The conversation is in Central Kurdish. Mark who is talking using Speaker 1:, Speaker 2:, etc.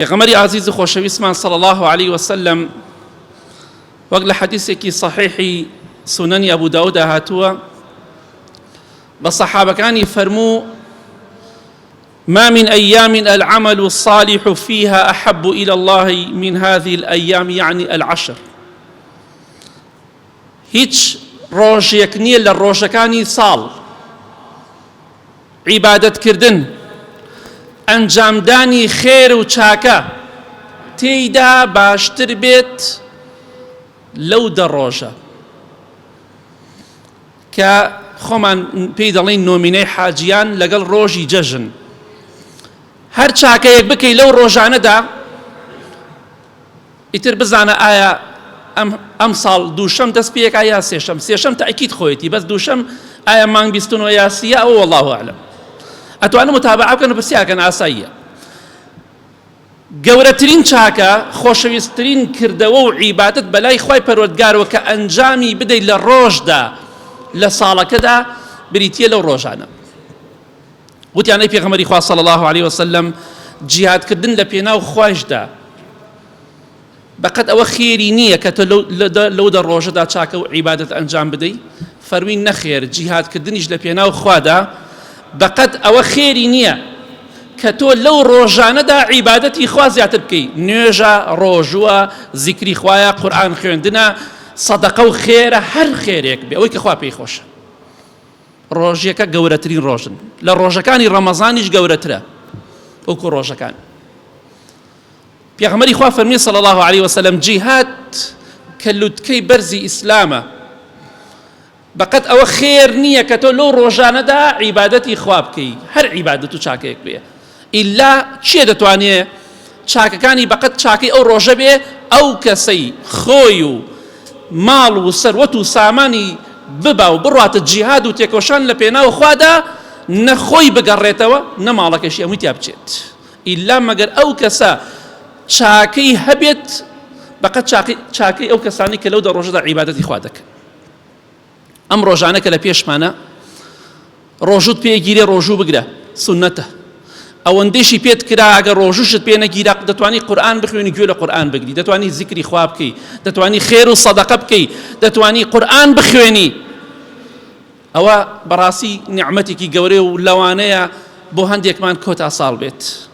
Speaker 1: پێغەمبەری عزیز و خۆشەویستمان صلی الله عليه وسلم وەک لە حەدیثێکی صحیحی سونەنی ئەبوو داووددا هاتووە بە سەحابەکانی فەرموو ما من أيام العمل الصالح فيها أحب إلى الله من هذه الأيام يعني العشر. هیچ ڕۆژێک نییە لە ڕۆژەکانی ساڵ عیبادەتکردن ئەنجامدانی خێر و چاکە تێیدا باشتر بێت لەو دە ڕۆژە کە خۆمان پێی دەڵێن نۆمینەی حاجیان لەگەڵ ڕۆژی جەژن. هەر چاکەیەک بکەی لەو ڕۆژانەدا ئیتر بزانە ئایا ئەم ساڵ دووشەم دەست پێیەکە یا سێشەم تەئکید خۆیەتی بەس دووشەم ئایا مانگ بیستنەوە یا سیە ئەوە والله ئەعلەم. ئەتوانن متابعە بکەن و پرسیارکەن ئاساییە. گەورەترین چاکە خۆشەویستترین کردەوە و عیبادەت بەلای خۆی پەروەردگارەوە کە ئەنجامی بدەیت لە ڕۆژدا لە ساڵەکەدا بریتیە لەو ڕۆژانە. وتیانەی پێغەمبەری خوا صلی الله عليه وسلم جیهادکردن لە پێناو خواشدا بەقەت ئەوە خێری نییە کە تۆ لەو دە ڕۆژەدا چاکە و عیبادەت ئەنجام بدەی. فەرمووی نەخێر، جیهادکردنیش لە پێناو خوادا بەقەت ئەوە خێری نییە کە تۆ لەو ڕۆژانەدا عیبادەتی خوا زیاتر بکەی. نوێژە، ڕۆژووە، زیکری خوایە، قورئان خوێندنە، سەدەقە و خێرە، هەر خێرێک بێ ئەوەی کە خوا پێی خۆشە. ڕۆژێکە گەورەترین ڕۆژن، لە ڕۆژەکانی ڕەمەزانیش گەورەترە وەکو ڕۆژەکان. پێغەمبەری خوا فەرمی صلی الله عليه وسلم جیهاد کە لوتکەی بەرزی ئیسلامە بەقەت ئەوە خێر نییە کە تۆ لەو ڕۆژانەدا عیبادەتی خوا بکەی، هەر عیبادەت و چاکەیەک بێ. ئیلا چیە دەتوانێت چاکەکانی بەقەت چاکەی ئەو ڕۆژە بێ ئەو کەسەی خۆی و ماڵ و سەروەت و سامانی ببا و بڕاتە جیهاد و تێکۆشان لە پێناو خوادا نەخۆی بگەڕێتەوە نە ماڵەکەشی هەمووی تیا بچێت. ئیلا مەگەر ئەو کەسە چاکەی هەبێت بەقەت چاکەی ئەو کەسانی کە لەو دە ڕۆژەدا عیبادەتی خوا دەکەن. ئەم ڕۆژانە کە لە پێشمانە ڕۆژوت پێگیرێ ڕۆژوو بگرە سونەتە. ئەوەندەیشی پێت کرا ئەگەر ڕۆژوشت پێ نەگیرا دەتوانی قورئان بخوێنی گوێ لە قورئان بگری، دەتوانی زیکری خوا بکەی، دەتوانی خێر و سەدەقە بکەی، دەتوانی قورئان بخوێنی. ئەوە بەڕاستی نیعمەتێکی گەورەیە و لەوانەیە بۆ هەندێکمان کۆتا ساڵ بێت.